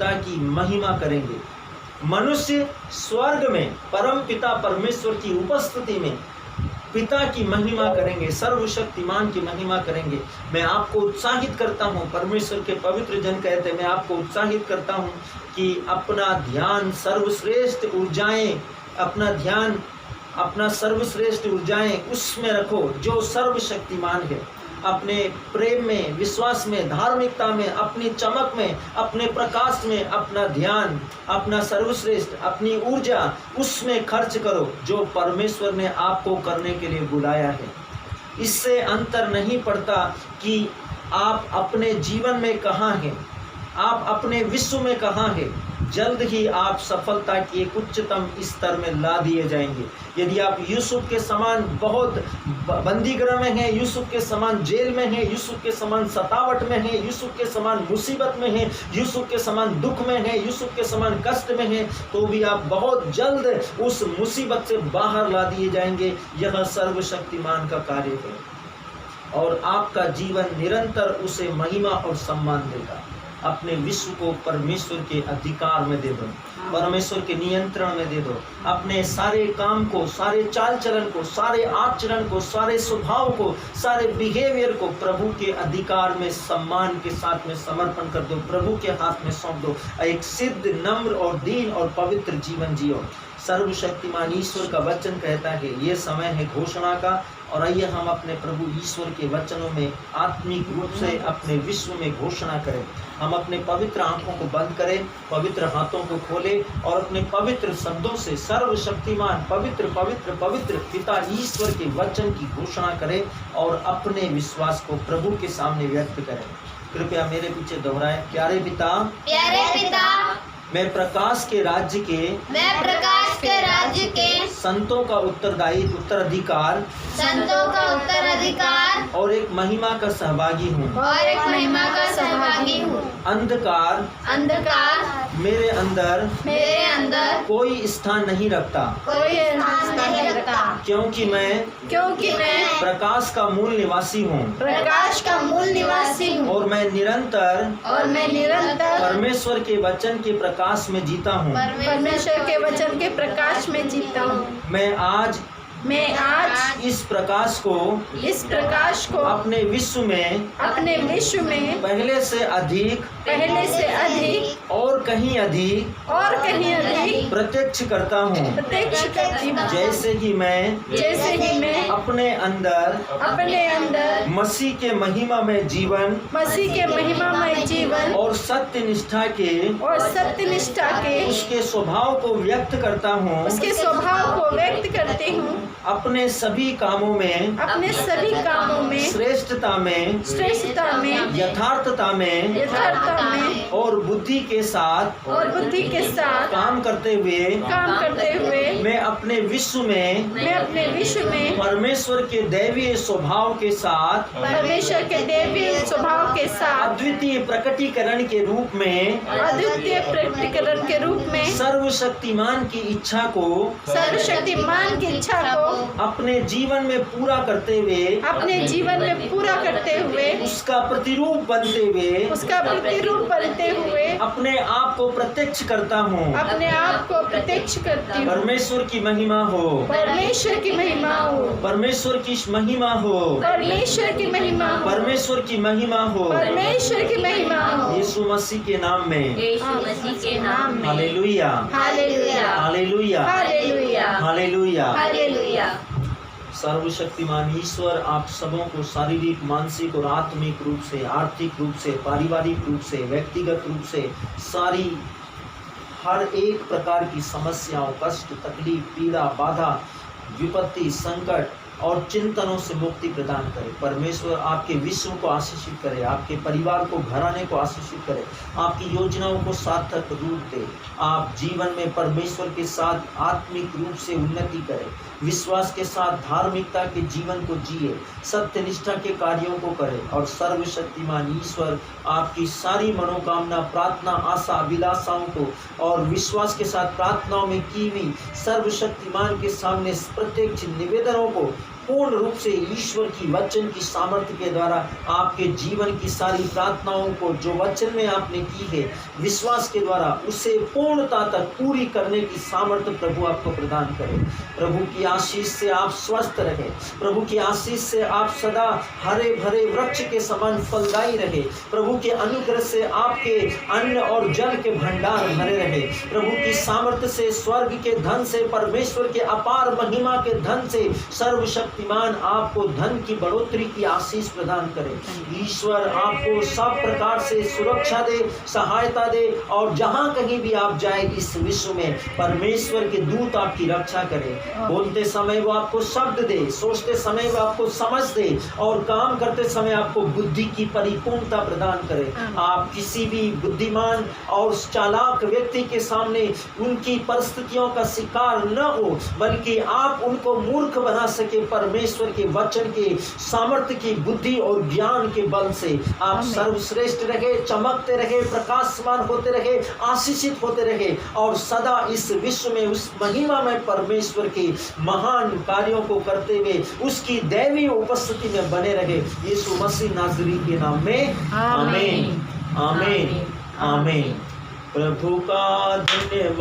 पिता की महिमा करेंगे। मनुष्य स्वर्ग में परम पिता परमेश्वर की उपस्थिति में पिता की महिमा करेंगे, सर्वशक्तिमान की महिमा करेंगे। मैं आपको उत्साहित करता हूँ, परमेश्वर के पवित्र जन कहते हैं, मैं आपको उत्साहित करता हूँ कि अपना ध्यान सर्वश्रेष्ठ ऊर्जाएं, अपना ध्यान, अपना सर्वश्रेष्ठ ऊर्जाएं उसमें रखो जो सर्वशक्तिमान है। अपने प्रेम में, विश्वास में, धार्मिकता में, अपनी चमक में, अपने प्रकाश में अपना ध्यान, अपना सर्वश्रेष्ठ, अपनी ऊर्जा उसमें खर्च करो जो परमेश्वर ने आपको करने के लिए बुलाया है। इससे अंतर नहीं पड़ता कि आप अपने जीवन में कहाँ हैं, आप अपने विश्व में कहाँ हैं, जल्द ही आप सफलता की एक उच्चतम स्तर में ला दिए जाएंगे। यदि आप यूसुफ के समान बहुत बंदीगृह में हैं, यूसुफ के समान जेल में हैं, यूसुफ के समान सतावट में हैं, यूसुफ के समान मुसीबत में हैं, यूसुफ के समान दुख में हैं, यूसुफ के समान कष्ट में हैं, तो भी आप बहुत जल्द उस मुसीबत से बाहर ला दिए जाएंगे। यह सर्वशक्तिमान का कार्य है और आपका जीवन निरंतर उसे महिमा और सम्मान देगा। अपने विश्व को परमेश्वर के अधिकार में दे दो, परमेश्वर के नियंत्रण में दे दो। अपने सारे काम को, सारे चाल चलन को, सारे आचरण को, सारे स्वभाव को, सारे बिहेवियर को प्रभु के अधिकार में सम्मान के साथ में समर्पण कर दो, प्रभु के हाथ में सौंप दो। एक सिद्ध, नम्र और दीन और पवित्र जीवन जियो। सर्वशक्तिमान ईश्वर का वचन कहता है ये समय है घोषणा का। और आइए हम अपने प्रभु ईश्वर के वचनों में आत्मिक रूप से अपने विश्व में घोषणा करें। हम अपने पवित्र आंखों को बंद करें, पवित्र हाथों को खोलें और अपने पवित्र शब्दों से सर्वशक्तिमान पवित्र पवित्र पवित्र पिता ईश्वर के वचन की घोषणा करें और अपने विश्वास को प्रभु के सामने व्यक्त करें। कृपया मेरे पीछे दोहराएं। प्यारे पिता, मैं प्रकाश के राज्य के संतों का उत्तराधिकार और एक महिमा का सहभागी हूँ। अंधकार मेरे अंदर कोई स्थान नहीं रखता, क्योंकि मैं प्रकाश का मूल निवासी हूँ और मैं निरंतर परमेश्वर के वचन के प्रकाश में जीता हूँ। मैं आज इस प्रकाश को अपने विश्व में पहले से अधिक और कहीं अधिक प्रत्यक्ष करता हूँ। जैसे कि मैं अपने अंदर मसीह के महिमा में जीवन और सत्य निष्ठा के उसके स्वभाव को व्यक्त करता हूँ। अपने सभी कामों में श्रेष्ठता में यथार्थता में और बुद्धि के साथ काम करते हुए मैं अपने विश्व में परमेश्वर के दैवीय स्वभाव के साथ अद्वितीय प्रकटीकरण के रूप में सर्वशक्तिमान की इच्छा को अपने जीवन में पूरा करते हुए उसका प्रतिरूप बनते हुए अपने आप को प्रत्यक्ष करता हूँ। परमेश्वर की महिमा हो, परमेश्वर की महिमा हो यीशु मसीह के नाम में। Hallelujah, hallelujah, hallelujah. सर्वशक्तिमान ईश्वर आप सबों को शारीरिक, मानसिक और आत्मिक रूप से, आर्थिक रूप से, पारिवारिक रूप से, व्यक्तिगत रूप से सारी हर एक प्रकार की समस्याओं, कष्ट, तकलीफ, पीड़ा, बाधा, विपत्ति, संकट और चिंतनों से मुक्ति प्रदान करे। परमेश्वर आपके विश्व को आशीषित करे, आपके परिवार को, घराने को आशीषित करे, आपकी योजनाओं को सार्थक रूप दे। आप जीवन में परमेश्वर के साथ आत्मिक रूप से उन्नति करें, विश्वास के साथ धार्मिकता के जीवन को जिए, सत्यनिष्ठा के कार्यों को करें और सर्वशक्तिमान ईश्वर आपकी सारी मनोकामना, प्रार्थना, आशा, अभिलाषाओं को और विश्वास के साथ प्रार्थनाओं में की हुई सर्वशक्तिमान के सामने प्रत्यक्ष निवेदनों को पूर्ण रूप से ईश्वर की वचन की सामर्थ्य के द्वारा आपके जीवन की सारी प्रार्थनाओं को जो वचन में आपने की है विश्वास के द्वारा उसे पूर्णता तक पूरी करने की सामर्थ्य प्रभु आपको प्रदान करे। प्रभु की आशीष से आप स्वस्थ रहे, प्रभु की आशीष से आप सदा हरे भरे वृक्ष के समान फलदायी रहे, प्रभु के अनुग्रह से आपके अन्न और जल के भंडार भरे रहे, प्रभु की सामर्थ्य से स्वर्ग के धन से परमेश्वर के अपार महिमा के धन से सर्वशक्तिमान आपको धन की बढ़ोतरी की आशीष प्रदान करे। ईश्वर आपको सब प्रकार से सुरक्षा दे, सहायता दे और जहां कहीं भी आप जाए इस विश्व में परमेश्वर के दूत आपकी रक्षा करे। बोलते समय वो आपको शब्द दे, सोचते समय वो आपको समझ दे और काम करते समय आपको बुद्धि की परिपूर्णता प्रदान करे। आप किसी भी बुद्धिमान और चालाक व्यक्ति के सामने उनकी परिस्थितियों का शिकार न हो, बल्कि आप उनको मूर्ख बना सके। परमेश्वर के वचन के सामर्थ्य की बुद्धि और ज्ञान के बल से आप सर्वश्रेष्ठ रहे, चमकते रहे, प्रकाशमान होते रहे, आशीषित होते रहे और सदा इस विश्व में उस महिमा में परमेश्वर के महान कार्यों को करते हुए उसकी दैवीय उपस्थिति में बने रहे। यीशु मसीह नाज़री के नाम में आमीन, आमीन, आमीन। प्रभु का धन्यवाद।